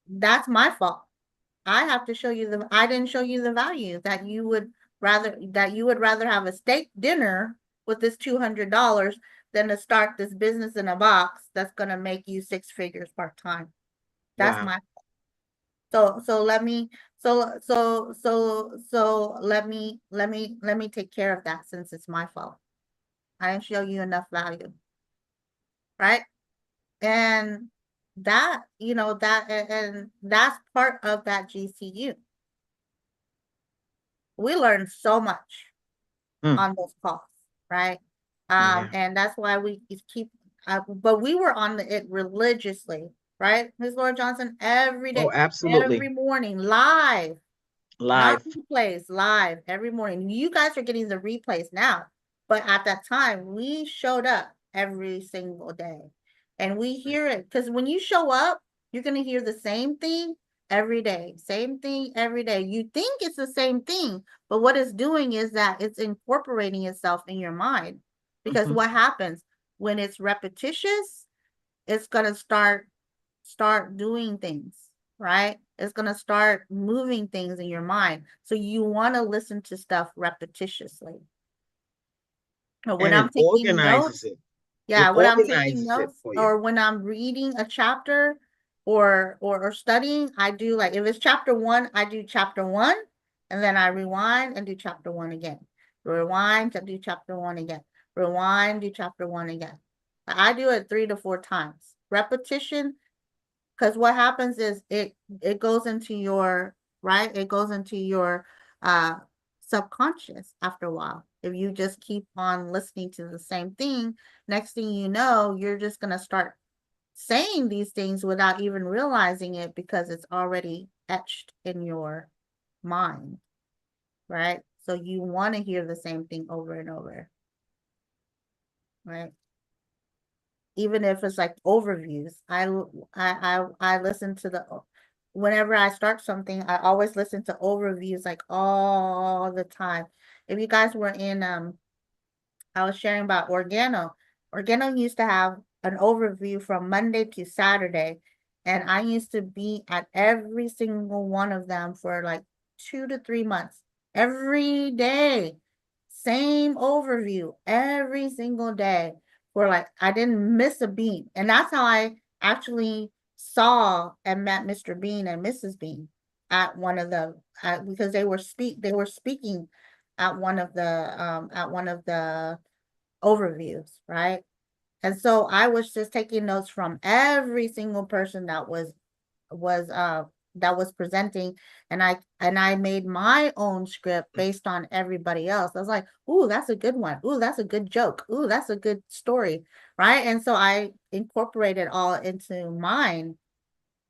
Speaker 1: that's my fault. I have to show you I didn't show you the value that you would rather have a steak dinner with this $200 than to start this business in a box that's gonna make you six figures part-time. That's
Speaker 5: Wow.
Speaker 1: my so let me let me take care of that, since it's my fault. I didn't show you enough value, right? And and that's part of that GCU. We learned so much
Speaker 5: Mm,
Speaker 1: on those calls, right?
Speaker 5: yeah.
Speaker 1: And that's why we keep, but we were on it religiously, right? Ms. Laura Johnson, every
Speaker 5: Oh,
Speaker 1: day, every
Speaker 5: absolutely.
Speaker 1: morning, live, not
Speaker 5: Live.
Speaker 1: replays, live every morning. You guys are getting the replays now, but at that time, we showed up every single day, and we hear it, because when you show up, you're gonna hear the same thing every day, same thing every day. You think it's the same thing, but what it's doing is that it's incorporating itself in your mind. Because
Speaker 5: Hmm.
Speaker 1: what happens when it's repetitious, it's gonna start doing things, right? It's going to start moving things in your mind. So you want to listen to stuff repetitiously. When
Speaker 5: And it
Speaker 1: I'm taking
Speaker 5: organizes
Speaker 1: notes,
Speaker 5: it. It
Speaker 1: yeah, when I'm taking
Speaker 5: organizes it
Speaker 1: notes,
Speaker 5: for you.
Speaker 1: or when I'm reading a chapter, or studying, I do, like, if it's chapter one, I do chapter one, and then I rewind and do chapter one again. Rewind to do chapter one again. Rewind, do chapter one again. I do it 3 to 4 times. Repetition, because what happens is it goes into your, right, it goes into your uh subconscious after a while. If you just keep on listening to the same thing, next thing you know, you're just going to start saying these things without even realizing it, because it's already etched in your mind, right? So you want to hear the same thing over and over, right? even if it's like overviews. I listen to whenever I start something, I always listen to overviews like all the time. If you guys were in I was sharing about Organo. Organo used to have an overview from Monday to Saturday, and I used to be at every single one of them for like 2 to 3 months. Every day, same overview every single day for like I didn't miss a beat. And that's how I actually saw and met Mr. Bean and Mrs. Bean at one of the because they were speaking at one of the overviews, right? And so I was just taking notes from every single person was that was presenting, and I made my own script based on everybody else. I was like, "Ooh, that's a good one. Ooh, that's a good joke. Ooh, that's a good story." Right? And so I incorporated all into mine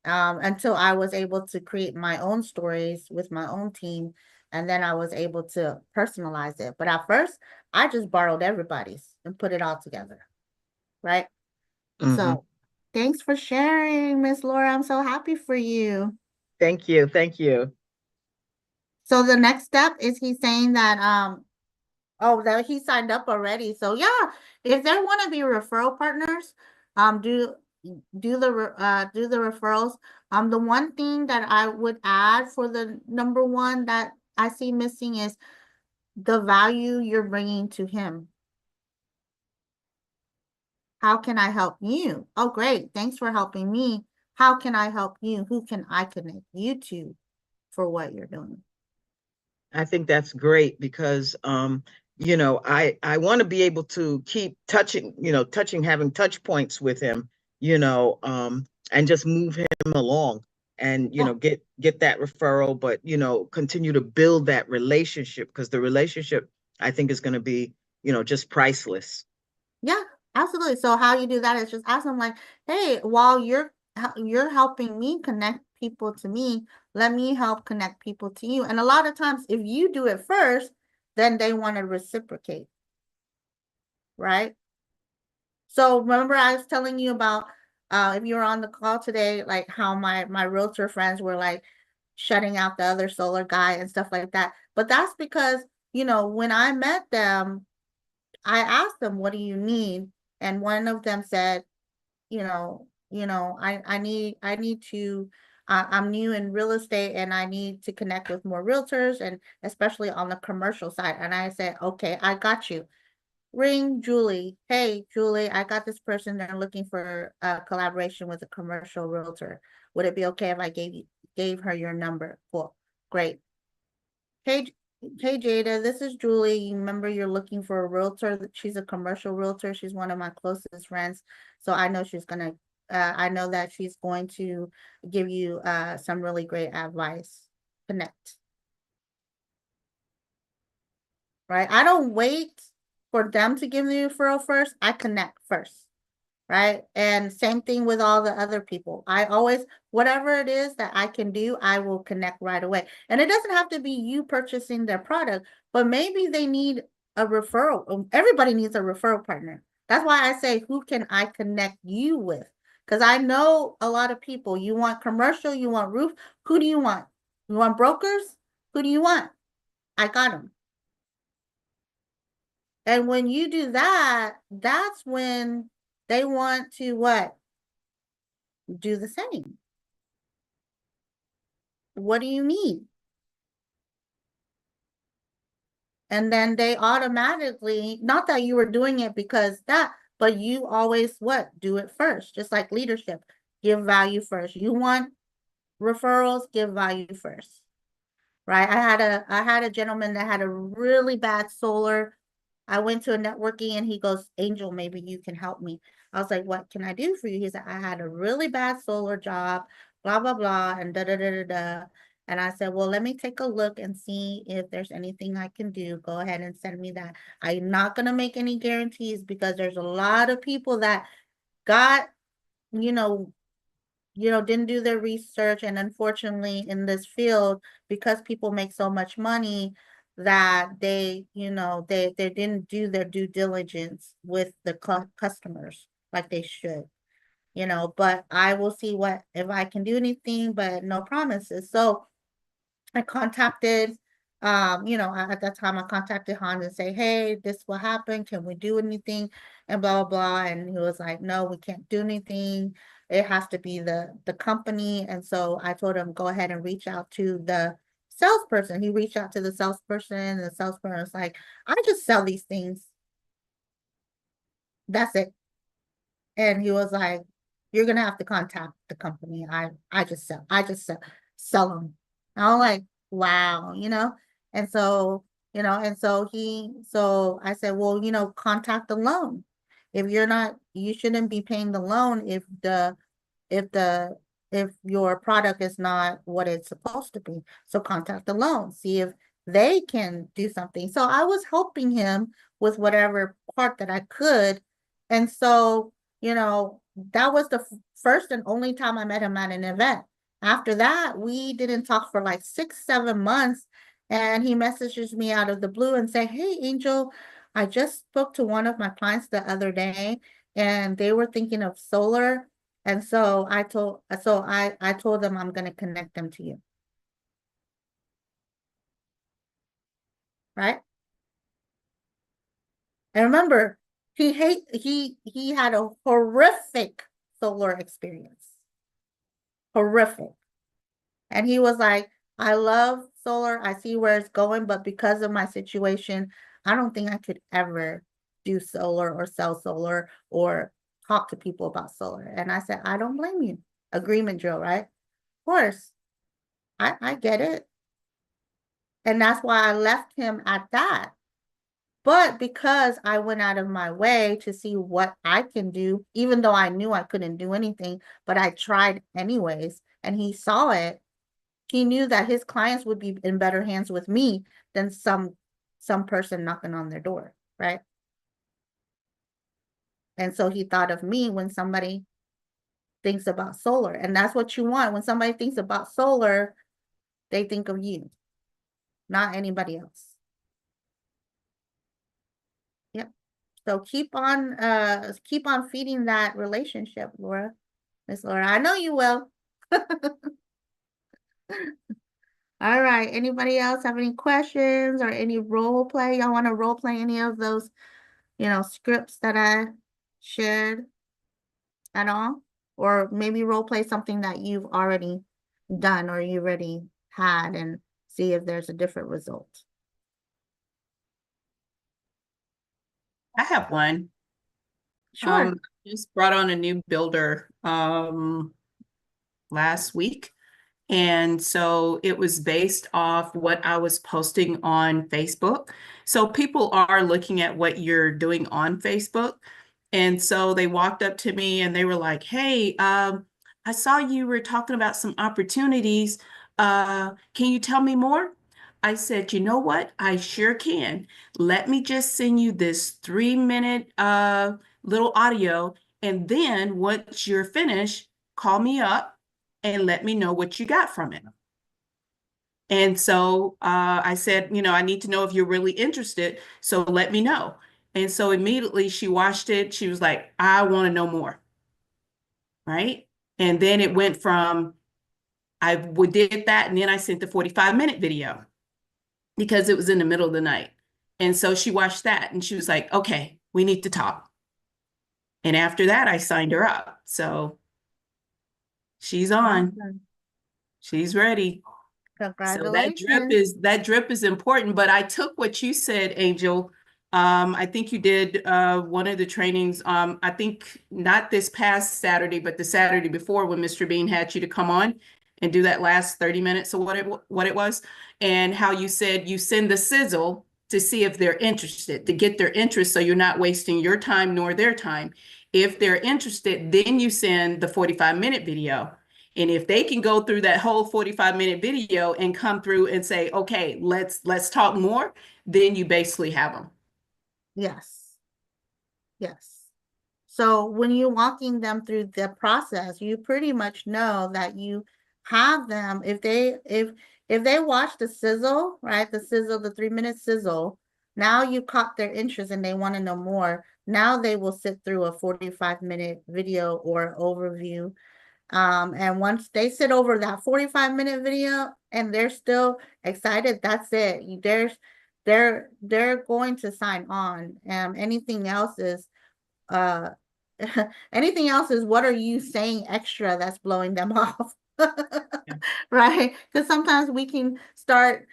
Speaker 1: until I was able to create my own stories with my own team, and then I was able to personalize it. But at first, I just borrowed everybody's and put it all together, right?
Speaker 5: Mm-hmm.
Speaker 1: So, thanks for sharing, Miss Laura. I'm so happy for you.
Speaker 5: Thank you. Thank you.
Speaker 1: So the next step is he's saying that oh, that he signed up already. So yeah, if they want to be referral partners, do do the referrals. The one thing that I would add for the number one that I see missing is the value you're bringing to him. How can I help you? Oh, great. Thanks for helping me. How can I help you? Who can I connect you to for what you're doing?
Speaker 5: I think that's great because I want to be able to keep touching, having touch points with him, and just move him along and
Speaker 1: Yeah.
Speaker 5: get that referral, but continue to build that relationship because the relationship I think is going to be, just priceless.
Speaker 1: Yeah, absolutely. So how you do that is just ask them like, hey, while you're helping me connect people to me, let me help connect people to you. And a lot of times if you do it first, then they want to reciprocate, right? So remember I was telling you about if you were on the call today, like how my realtor friends were like shutting out the other solar guy and stuff like that. But that's because, when I met them, I asked them, what do you need? And one of them said, I need to, I'm new in real estate and I need to connect with more realtors and especially on the commercial side. And I said, okay, I got you. Ring Julie. Hey, Julie, I got this person. They're looking for a collaboration with a commercial realtor. Would it be okay if I gave her your number? Cool. Great. Hey, hey Jada, this is Julie. You remember you're looking for a realtor. She's a commercial realtor. She's one of my closest friends. So I know I know that she's going to give you some really great advice. Connect, right? I don't wait for them to give me a referral first. I connect first. Right? And same thing with all the other people. I always, whatever it is that I can do, I will connect right away. And it doesn't have to be you purchasing their product, but maybe they need a referral. Everybody needs a referral partner. That's why I say, who can I connect you with? Because I know a lot of people. You want commercial, you want roof. Who do you want? You want brokers? Who do you want? I got them. And when you do that, that's when they want to what? Do the same. What do you need? And then they automatically, not that you were doing it because that, but you always what? Do it first, just like leadership. Give value first. You want referrals, give value first. Right? I had a gentleman that had a really bad solar. I went to a networking and he goes, Angel, maybe you can help me. I was like, what can I do for you? He said, I had a really bad solar job, blah, blah, blah, and da, da, da, da, da. And I said, well, let me take a look and see if there's anything I can do. Go ahead and send me that. I'm not going to make any guarantees because there's a lot of people that got, you know, didn't do their research. And unfortunately, in this field, because people make so much money, that they didn't do their due diligence with the customers. like they should, but I will see what if I can do anything, but no promises. So I contacted, at that time I contacted Hans and say, hey, this will happen. Can we do anything? And blah, blah, blah. And he was like, no, we can't do anything. It has to be the company. And so I told him, go ahead and reach out to the salesperson. He reached out to the salesperson, and the salesperson was like, I just sell these things. That's it. And he was like, you're gonna have to contact the company. I just sell them. And I'm like, wow, And so, so I said, well, contact the loan. If you're not, you shouldn't be paying the loan if the if your product is not what it's supposed to be. So contact the loan, see if they can do something. So I was helping him with whatever part that I could. And so, that was the first and only time I met him at an event. After that, we didn't talk for like 6, 7 months. And he messages me out of the blue and say, hey, Angel, I just spoke to one of my clients the other day, and they were thinking of solar. And so I told them I'm gonna connect them to you. Right? And remember, he had a horrific solar experience. Horrific. And he was like, I love solar. I see where it's going, but because of my situation, I don't think I could ever do solar or sell solar or talk to people about solar. And I said, I don't blame you. Agreement, Joe, right? Of course. I get it. And that's why I left him at that. But because I went out of my way to see what I can do, even though I knew I couldn't do anything, but I tried anyways, and he saw it, he knew that his clients would be in better hands with me than some person knocking on their door, right? And so he thought of me when somebody thinks about solar. And that's what you want. When somebody thinks about solar, they think of you, not anybody else. Yep. So keep on feeding that relationship, Laura. Miss Laura. I know you will. All right. Anybody else have any questions or any role play? Y'all want to role play any of those, scripts that I shared at all? Or maybe role play something that you've already done or you already had and see if there's a different result.
Speaker 6: I have one.
Speaker 1: Sure.
Speaker 6: Just brought on a new builder last week. And so it was based off what I was posting on Facebook. So people are looking at what you're doing on Facebook. And so they walked up to me and they were like, hey, I saw you were talking about some opportunities. Can you tell me more? I said, you know what? I sure can. Let me just send you this 3-minute little audio. And then once you're finished, call me up and let me know what you got from it. And so I said, I need to know if you're really interested. So let me know. And so immediately she watched it. She was like, I want to know more. Right. And then it went from did that. And then I sent the 45-minute video because it was in the middle of the night. And so she watched that and she was like, okay, we need to talk. And after that, I signed her up. So she's on.
Speaker 1: Awesome.
Speaker 6: She's ready.
Speaker 1: Congratulations.
Speaker 6: So that drip is important, but I took what you said, Angel. I think you did one of the trainings. I think not this past Saturday, but the Saturday before when Mr. Bean had you to come on and do that last 30 minutes or what it was, and how you said you send the sizzle to see if they're interested, to get their interest so you're not wasting your time nor their time. If they're interested, then you send the 45-minute video. And if they can go through that whole 45-minute video and come through and say, okay, let's talk more, then you basically have them.
Speaker 1: Yes. Yes. So when you're walking them through the process, you pretty much know that you have them. If they watch the sizzle, right? The 3-minute sizzle, Now you caught their interest and they want to know more. Now they will sit through a 45-minute video or overview. And once they sit over that 45-minute video and they're still excited, that's it. They're going to sign on. Anything else is uh anything else is what are you saying extra that's blowing them off. Right? Because sometimes we can start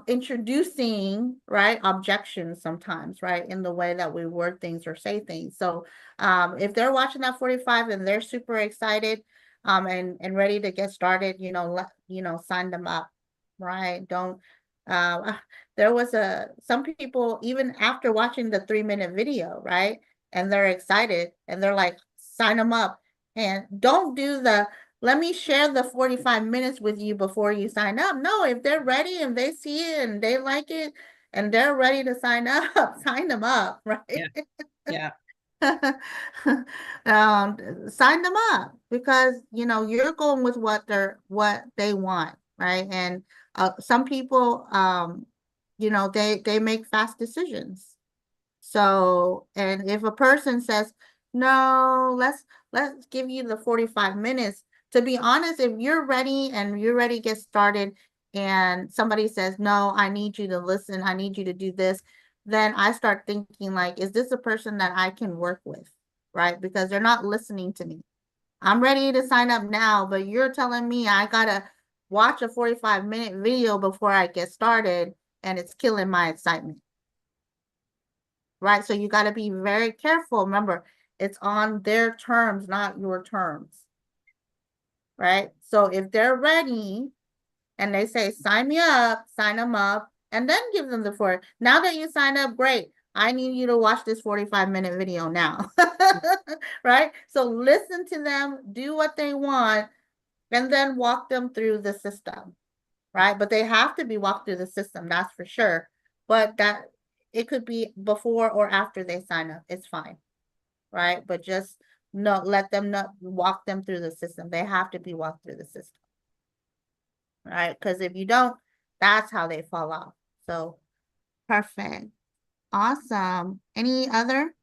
Speaker 1: introducing, right, objections sometimes, right, in the way that we word things or say things. So if they're watching that 45 and they're super excited and ready to get started, sign them up, right? Don't there was some people even after watching the 3-minute video, right? And they're excited and they're like, sign them up. And don't do the let me share the 45 minutes with you before you sign up. No, if they're ready and they see it and they like it and they're ready to sign up, sign them up, right?
Speaker 6: Yeah.
Speaker 1: Sign them up because you're going with what they want, right? And some people they make fast decisions. So, and if a person says, no, let's give you the 45 minutes. To be honest, if you're ready and you're ready to get started and somebody says, no, I need you to listen, I need you to do this, then I start thinking like, is this a person that I can work with, right? Because they're not listening to me. I'm ready to sign up now, but you're telling me I gotta watch a 45-minute video before I get started and it's killing my excitement. Right? So you got to be very careful. Remember, it's on their terms, not your terms. Right? So if they're ready and they say, sign me up, sign them up, and then give them the 4. Now that you sign up, great. I need you to watch this 45-minute video now. Right? So listen to them, do what they want, and then walk them through the system. Right? But they have to be walked through the system, that's for sure. But that it could be before or after they sign up. It's fine. Right? But just let them not walk them through the system. They have to be walked through the system. Right? Because if you don't, that's how they fall off. So perfect. Awesome. Any other?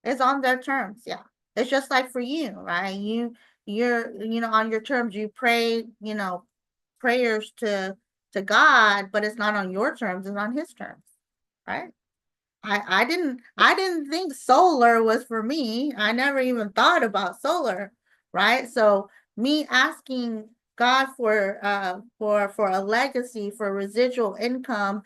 Speaker 1: It's on their terms, yeah. It's just like for you, right? You're on your terms, you pray, prayers to God, but it's not on your terms, it's on his terms, right? I didn't think solar was for me. I never even thought about solar, right? So me asking God for a legacy for residual income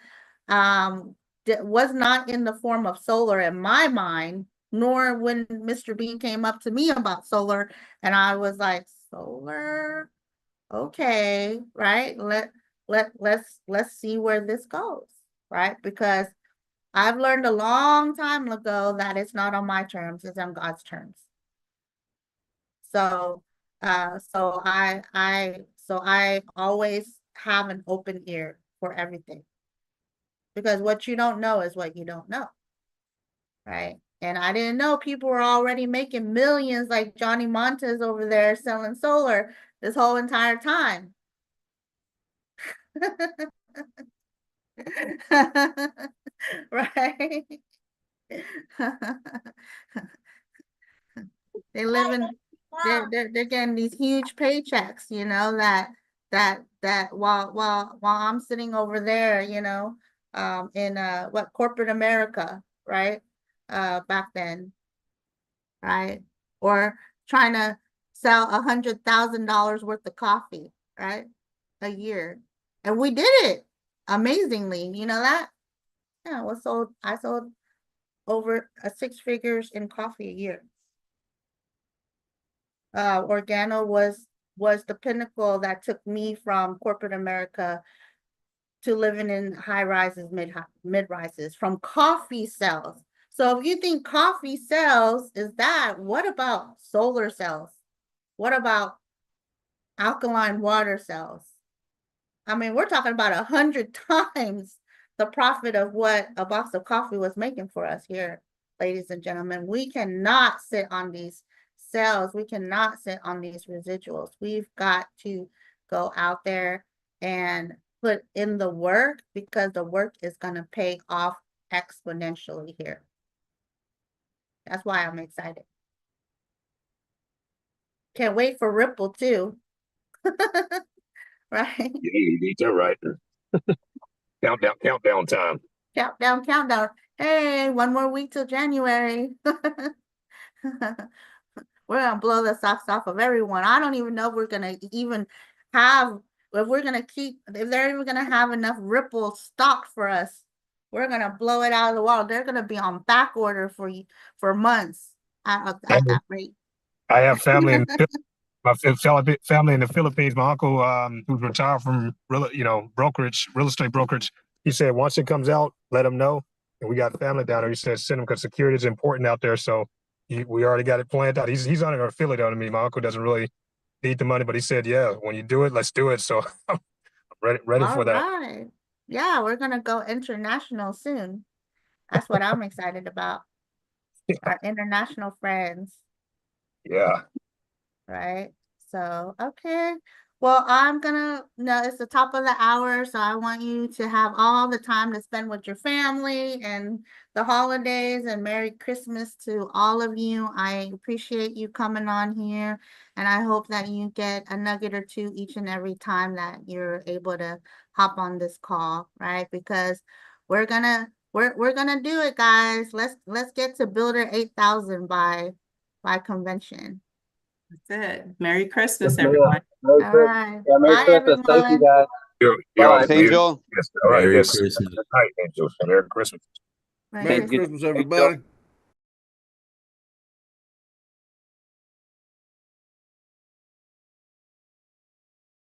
Speaker 1: was not in the form of solar in my mind, nor when Mr. Bean came up to me about solar and I was like, solar? Okay, right? Let's see where this goes, right? Because I've learned a long time ago that it's not on my terms, it's on God's terms. So I always have an open ear for everything. Because what you don't know is what you don't know. Right? And I didn't know people were already making millions like Johnny Montes over there selling solar this whole entire time. Right? They live in they're getting these huge paychecks, that while I'm sitting over there, in what corporate America, right? Back then, right? Or trying to sell $100,000 worth of coffee, right? A year. And we did it amazingly, you know that? Yeah, I sold over 6 figures in coffee a year. Organo was the pinnacle that took me from corporate America to living in high rises, mid rises from coffee sales. So if you think coffee sales is that, what about solar cells? What about alkaline water cells? I mean, we're talking about 100 times the profit of what a box of coffee was making for us here, ladies and gentlemen. We cannot sit on these cells. We cannot sit on these residuals. We've got to go out there and put in the work because the work is gonna pay off exponentially here. That's why I'm excited. Can't wait for Ripple too. Right?
Speaker 4: Yeah, you need that right. Countdown time.
Speaker 1: Countdown, countdown. Hey, one more week till January. We're gonna blow the socks off of everyone. I don't even know if we're gonna even have, if we're gonna keep, if they're even gonna have enough Ripple stock for us. We're gonna blow it out of the water. They're gonna be on back order for you for months at that rate.
Speaker 4: I have family in family in the Philippines. My uncle, who's retired from real estate brokerage, he said once it comes out, let him know. And we got family down there. He said send them because security is important out there. So we already got it planned out. He's on an affiliate on me. My uncle doesn't really need the money, but he said, yeah, when you do it, let's do it. So I'm ready
Speaker 1: All
Speaker 4: for that.
Speaker 1: right. Yeah, we're gonna go international soon. That's what I'm excited about. Our international friends.
Speaker 4: Yeah.
Speaker 1: Right? So, okay. Well, I'm gonna, no, it's the top of the hour, so I want you to have all the time to spend with your family and the holidays, and Merry Christmas to all of you. I appreciate you coming on here, and I hope that you get a nugget or two each and every time that you're able to hop on this call, right? Because we're gonna do it, guys. Let's get to Builder 8000 by convention.
Speaker 6: That's it. Merry Christmas,
Speaker 3: Yes, ma'am.
Speaker 6: everyone.
Speaker 3: Merry
Speaker 1: All
Speaker 3: Christmas.
Speaker 1: right.
Speaker 3: Yeah, Merry
Speaker 1: Bye,
Speaker 3: Christmas. Thank you,
Speaker 1: everyone.
Speaker 3: guys.
Speaker 4: You're
Speaker 3: Bye.
Speaker 2: Angel.
Speaker 4: Yes. All right.
Speaker 7: Merry
Speaker 4: Yes.
Speaker 7: Christmas.
Speaker 4: Good night, Angel. Merry Christmas.
Speaker 1: Merry
Speaker 8: Merry
Speaker 1: Christmas.
Speaker 8: Christmas, everybody.